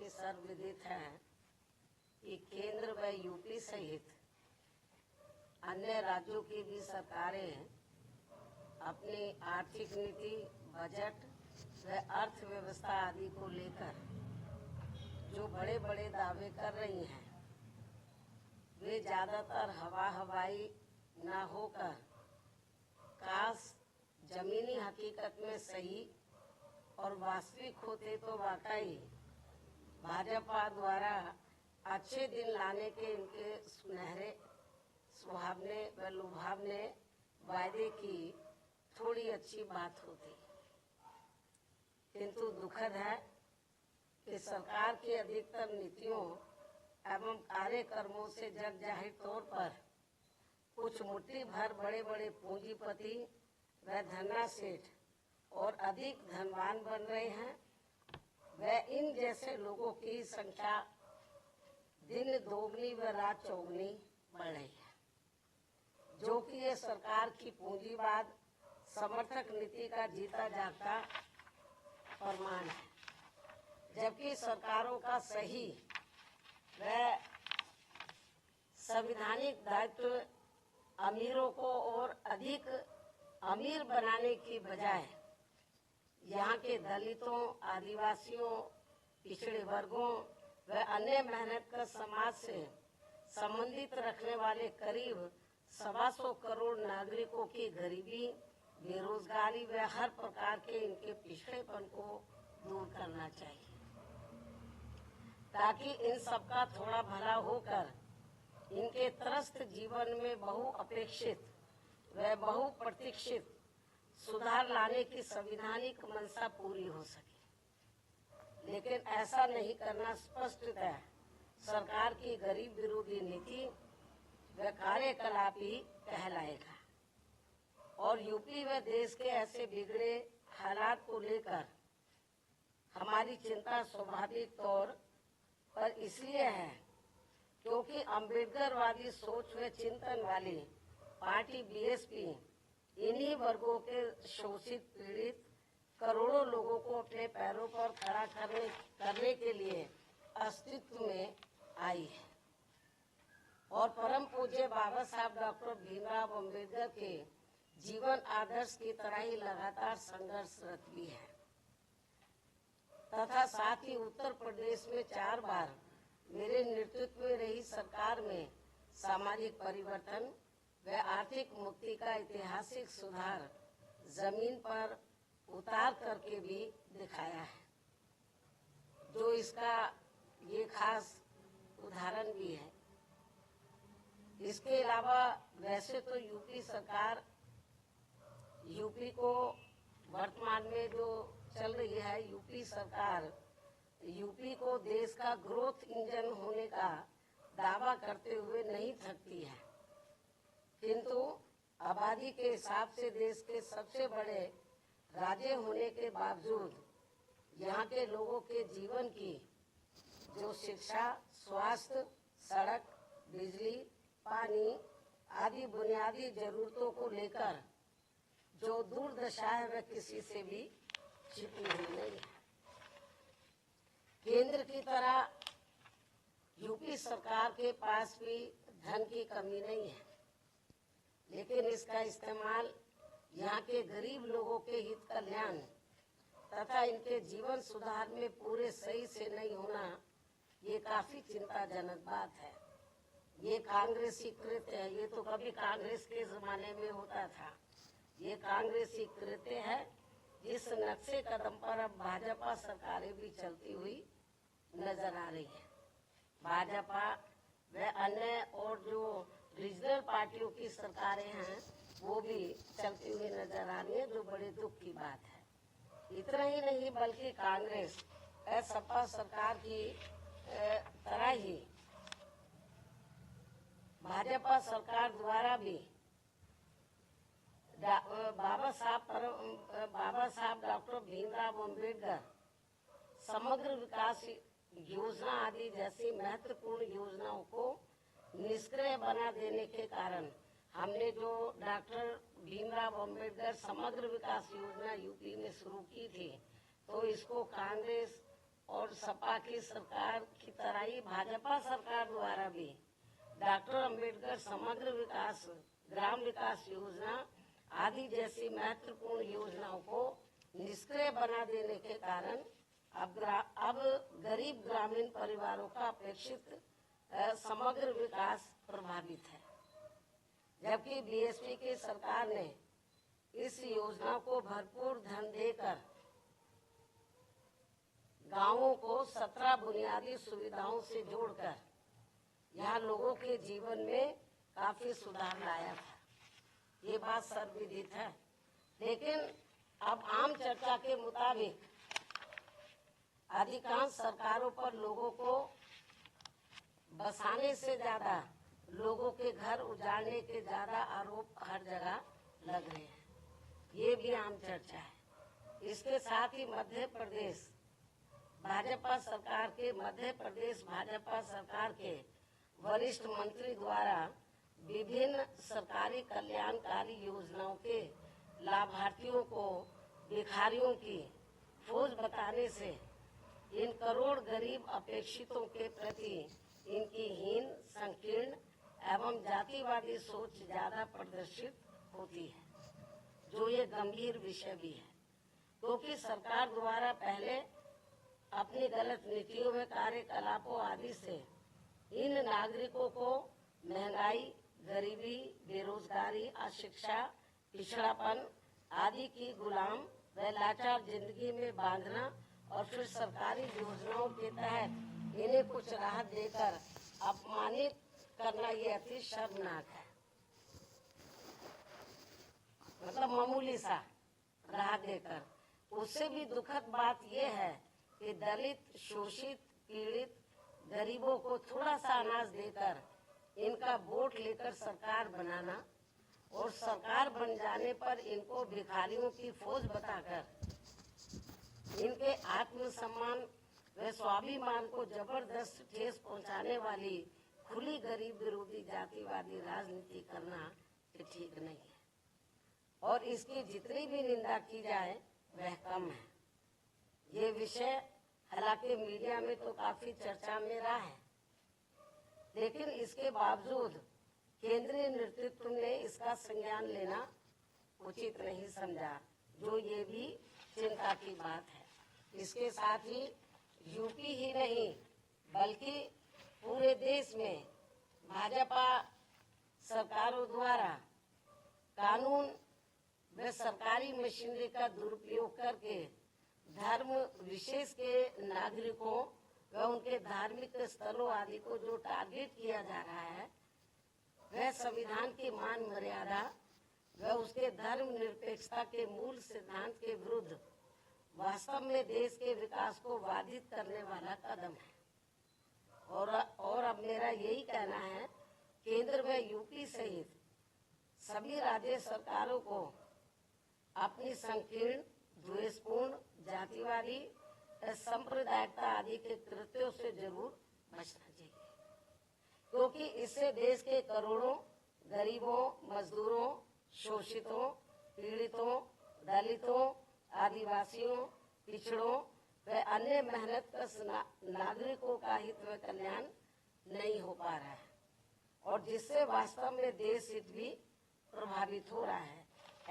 कि सर्वविदित है कि केंद्र व यूपी सहित अन्य राज्यों की भी सरकारें अपनी आर्थिक नीति, बजट व अर्थव्यवस्था आदि को लेकर जो बड़े बड़े दावे कर रही हैं, वे ज्यादातर हवाई न होकर काश जमीनी हकीकत में सही और वास्तविक होते तो वाकई भाजपा द्वारा अच्छे दिन लाने के इनके सुनहरे सुहावने व लुभावने वायदे की थोड़ी अच्छी बात होती। किंतु दुखद है कि सरकार की अधिकतर नीतियों एवं कार्यक्रमों से जग जाहिर तौर पर कुछ मुट्ठी भर बड़े बड़े पूंजीपति व धन्ना सेठ और अधिक धनवान बन रहे हैं। व इन जैसे लोगों की संख्या दिन दोगुनी व रात चौगुनी बढ़ रही है, जो कि ये सरकार की पूंजीवाद समर्थक नीति का जीता जागता प्रमाण है। जबकि सरकारों का सही व संवैधानिक दायित्व अमीरों को और अधिक अमीर बनाने की बजाय यहाँ के दलितों, आदिवासियों, पिछड़े वर्गों व अन्य मेहनतकश समाज से संबंधित रखने वाले करीब 125 करोड़ नागरिकों की गरीबी, बेरोजगारी व हर प्रकार के इनके पिछड़ेपन को दूर करना चाहिए, ताकि इन सबका थोड़ा भला होकर इनके त्रस्त जीवन में बहुअपेक्षित व बहुप्रतीक्षित सुधार लाने की संवैधानिक मंशा पूरी हो सके। लेकिन ऐसा नहीं करना स्पष्टतः सरकार की गरीब विरोधी नीति व कार्यकलाप ही कहलाएगा। और यूपी व देश के ऐसे बिगड़े हालात को लेकर हमारी चिंता स्वाभाविक तौर पर इसलिए है क्योंकि अम्बेडकरवादी सोच व चिंतन वाली पार्टी बीएसपी इन्हीं वर्गों के शोषित पीड़ित करोड़ों लोगों को अपने पैरों पर खड़ा करने के लिए अस्तित्व में आई है। और परम पूज्य बाबा साहब डॉक्टर भीमराव अम्बेडकर के जीवन आदर्श की तरह ही लगातार संघर्षरत भी है तथा साथ ही उत्तर प्रदेश में 4 बार मेरे नेतृत्व में रही सरकार में सामाजिक परिवर्तन व आर्थिक मुक्ति का ऐतिहासिक सुधार जमीन पर उतार करके भी दिखाया है, जो इसका ये खास उदाहरण भी है। इसके अलावा वैसे तो यूपी सरकार, यूपी को वर्तमान में जो चल रही है यूपी सरकार, यूपी को देश का ग्रोथ इंजन होने का दावा करते हुए नहीं थकती है, किंतु आबादी के हिसाब से देश के सबसे बड़े राज्य होने के बावजूद यहाँ के लोगों के जीवन की जो शिक्षा, स्वास्थ्य, सड़क, बिजली, पानी आदि बुनियादी जरूरतों को लेकर जो दुर्दशा है वह किसी से भी छिपी हुई नहीं है। केंद्र की तरह यूपी सरकार के पास भी धन की कमी नहीं है, लेकिन इसका इस्तेमाल यहाँ के गरीब लोगों के हित कल्याण तथा इनके जीवन सुधार में पूरे सही से नहीं होना, ये काफी चिंताजनक बात है। ये कांग्रेसी कृत्य है, ये तो कभी कांग्रेस के जमाने में होता था। ये कांग्रेसी कृत्य है जिस नक्शे कदम पर अब भाजपा सरकारें भी चलती हुई नजर आ रही है। भाजपा व अन्य और जो रीजनल पार्टियों की सरकारें हैं वो भी चलती हुई नजर आ रही है, जो बड़े दुख की बात है। इतना ही नहीं बल्कि कांग्रेस सपा सरकार की तरह ही भाजपा सरकार द्वारा भी बाबा साहब डॉक्टर भीमराव अम्बेडकर समग्र विकास योजना आदि जैसी महत्वपूर्ण योजनाओं को निष्क्रिय बना देने के कारण हमने जो डॉक्टर भीमराव अम्बेडकर समग्र विकास योजना यूपी में शुरू की थी, तो इसको कांग्रेस और सपा की सरकार की तरह ही भाजपा सरकार द्वारा भी डॉक्टर अंबेडकर समग्र विकास, ग्राम विकास योजना आदि जैसी महत्वपूर्ण योजनाओं को निष्क्रिय बना देने के कारण अब गरीब ग्रामीण परिवारों का अपेक्षित समग्र विकास प्रभावित है। जबकि बीएसपी की सरकार ने इस योजना को भरपूर धन देकर गांवों को 17 बुनियादी सुविधाओं से जोड़कर यहाँ लोगों के जीवन में काफी सुधार लाया था। ये बात सर्वविदित है। लेकिन अब आम चर्चा के मुताबिक अधिकांश सरकारों पर लोगों को बसाने से ज्यादा लोगों के घर उजाड़ने के ज्यादा आरोप हर जगह लग रहे हैं। ये भी आम चर्चा है। इसके साथ ही मध्य प्रदेश भाजपा सरकार के वरिष्ठ मंत्री द्वारा विभिन्न सरकारी कल्याणकारी योजनाओं के लाभार्थियों को भिखारियों की फौज बताने से इन करोड़ गरीब अपेक्षितों के प्रति इनकी हीन, संकीर्ण एवं जातिवादी सोच ज्यादा प्रदर्शित होती है, जो ये गंभीर विषय भी है। क्योंकि सरकार द्वारा पहले अपनी गलत नीतियों में कार्यकलापों आदि से इन नागरिकों को महंगाई, गरीबी, बेरोजगारी, अशिक्षा, पिछड़ापन आदि की गुलाम व लाचार जिंदगी में बांधना और फिर सरकारी योजनाओं के तहत इन्हें कुछ राहत देकर अपमानित करना ये अति शर्मनाक है। मतलब मामूली सा राहत देकर। उससे भी दुखद बात यह है कि दलित, शोषित, पीड़ित गरीबों को थोड़ा सा अनाज देकर इनका वोट लेकर सरकार बनाना और सरकार बन जाने पर इनको भिखारियों की फौज बताकर इनके आत्मसम्मान व स्वाभिमान को जबरदस्त ठेस पहुंचाने वाली खुली गरीब विरोधी जातिवादी राजनीति करना ठीक नहीं है। और इसकी जितनी भी निंदा की जाए वह कम है। ये विषय हालांकि मीडिया में तो काफी चर्चा में रहा है, लेकिन इसके बावजूद केंद्रीय नेतृत्व ने इसका संज्ञान लेना उचित नहीं समझा, जो ये भी चिंता की बात है। इसके साथ ही यूपी ही नहीं बल्कि पूरे देश में भाजपा सरकारों द्वारा कानून व सरकारी मशीनरी का दुरुपयोग करके धर्म विशेष के नागरिकों व उनके धार्मिक स्थलों आदि को जो टारगेट किया जा रहा है, वह संविधान की मान मर्यादा व उसके धर्म निरपेक्षता के मूल सिद्धांत के विरुद्ध वास्तव में देश के विकास को बाधित करने वाला कदम है। और अब मेरा यही कहना है, केंद्र व यूपी सहित सभी राज्य सरकारों को अपनी संकीर्ण, द्वेषपूर्ण, जातिवादी, सांप्रदायिकता आदि के कृत्यों से जरूर बचना चाहिए, क्योंकि इससे देश के करोड़ों गरीबों, मजदूरों, शोषितों, पीड़ितों, दलितों, आदिवासियों, पिछड़ों व अन्य मेहनतकश नागरिकों का हित व कल्याण नहीं हो पा रहा है, और जिससे वास्तव में देश हित भी प्रभावित हो रहा है।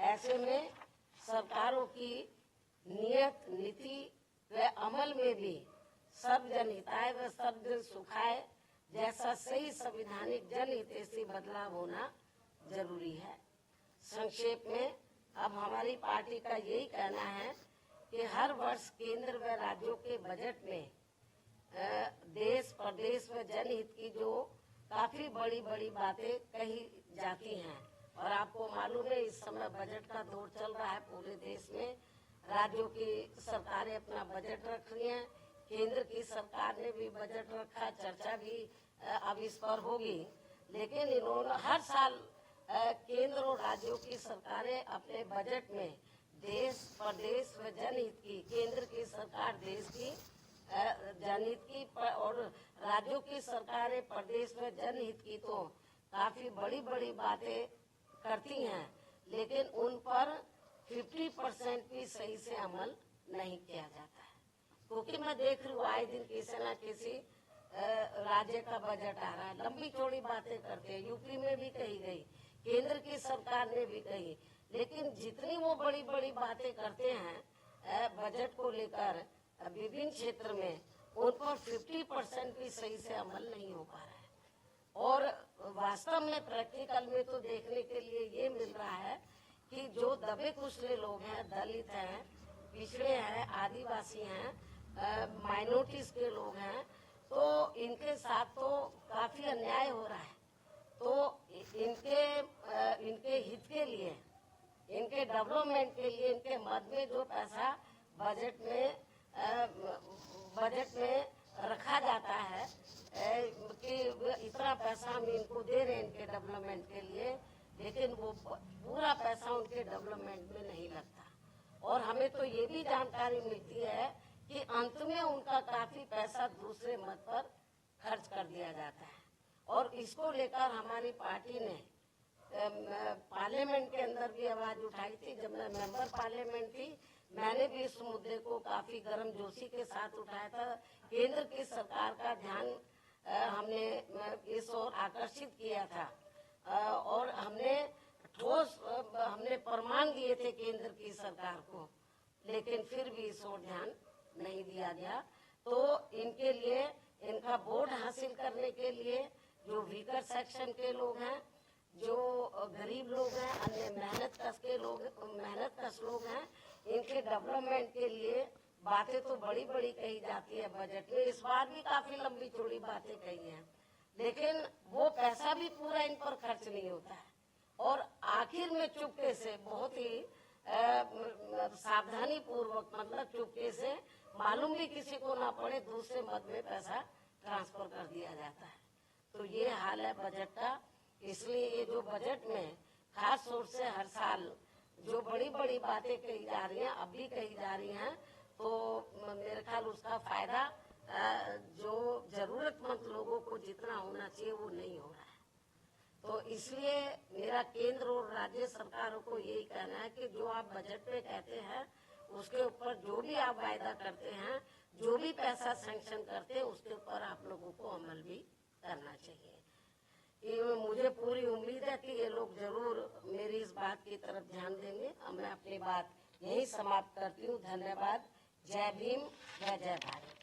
ऐसे में सरकारों की नियत, नीति व अमल में भी सर्वजन हिताय व सर्वजन सुखाय जैसा सही संवैधानिक जनहितैषी बदलाव होना जरूरी है। संक्षेप में अब हमारी पार्टी का यही कहना है कि हर वर्ष केंद्र व राज्यों के बजट में देश, प्रदेश व जनहित की जो काफी बड़ी बड़ी बातें कही जाती हैं, और आपको मालूम है इस समय बजट का दौर चल रहा है पूरे देश में। राज्यों की सरकारें अपना बजट रख रही हैं, केंद्र की सरकार ने भी बजट रखा, चर्चा भी अब इस पर होगी। लेकिन इन्होंने हर साल केंद्र और राज्यों की सरकारें अपने बजट में देश, प्रदेश व जनहित की, केंद्र की सरकार देश की जनहित की और राज्यों की सरकारें प्रदेश व जनहित की तो काफी बड़ी बड़ी बातें करती हैं, लेकिन उन पर 50% भी सही से अमल नहीं किया जाता है। क्योंकि मैं देख रही हूँ आए दिन किसी न किसी राज्य का बजट आ रहा है, लंबी चौड़ी बातें करते हैं। यूपी में भी कही गई, केंद्र की सरकार ने भी कही, लेकिन जितनी वो बड़ी बड़ी बातें करते हैं बजट को लेकर विभिन्न क्षेत्र में, उन पर 50% भी सही से अमल नहीं हो पा रहा है। और वास्तव में प्रैक्टिकल में तो देखने के लिए ये मिल रहा है कि जो दबे कुचले लोग हैं, दलित हैं, पिछड़े हैं, आदिवासी हैं, माइनॉरिटीज के लोग हैं, तो इनके साथ तो काफी अन्याय हो रहा है। तो इनके हित के लिए, इनके डेवलपमेंट के लिए, इनके मद में जो पैसा बजट में रखा जाता है कि इतना पैसा हम इनको दे रहे हैं इनके डेवलपमेंट के लिए, लेकिन वो पूरा पैसा उनके डेवलपमेंट में नहीं लगता। और हमें तो ये भी जानकारी मिलती है कि अंत में उनका काफी पैसा दूसरे मद पर खर्च कर दिया जाता है। और इसको लेकर हमारी पार्टी ने पार्लियामेंट के अंदर भी आवाज उठाई थी। जब मैं मेंबर पार्लियामेंट थी, मैंने भी इस मुद्दे को काफी गर्मजोशी के साथ उठाया था। केंद्र की सरकार का ध्यान हमने इस ओर आकर्षित किया था और हमने प्रमाण दिए थे केंद्र की सरकार को, लेकिन फिर भी इस ओर ध्यान नहीं दिया गया। तो इनके लिए, इनका वोट हासिल करने के लिए जो वीकर सेक्शन के लोग हैं, जो गरीब लोग हैं, अन्य मेहनत कश लोग हैं, इनके डेवलपमेंट के लिए बातें तो बड़ी बड़ी कही जाती है बजट में। इस बार भी काफी लंबी चौड़ी बातें कही हैं, लेकिन वो पैसा भी पूरा इन पर खर्च नहीं होता है। और आखिर में चुपके से, बहुत ही सावधानी पूर्वक, मतलब चुपके से, मालूम भी किसी को ना पड़े, दूसरे मद में पैसा ट्रांसफर कर दिया जाता है। तो ये हाल है बजट का। इसलिए ये जो बजट में खास तौर से हर साल जो बड़ी बड़ी बातें कही जा रही हैं, अब भी कही जा रही हैं, तो मेरे ख्याल उसका फायदा जो जरूरतमंद लोगों को जितना होना चाहिए वो नहीं हो रहा है। तो इसलिए मेरा केंद्र और राज्य सरकारों को यही कहना है कि जो आप बजट में कहते हैं, उसके ऊपर जो भी आप वायदा करते हैं, जो भी पैसा सैंक्शन करते हैं, उसके ऊपर आप लोगों को अमल भी करना चाहिए। मुझे पूरी उम्मीद है कि ये लोग जरूर मेरी इस बात की तरफ ध्यान देंगे। अब मैं अपनी बात यही समाप्त करती हूँ। धन्यवाद। जय भीम, जय जय भारत।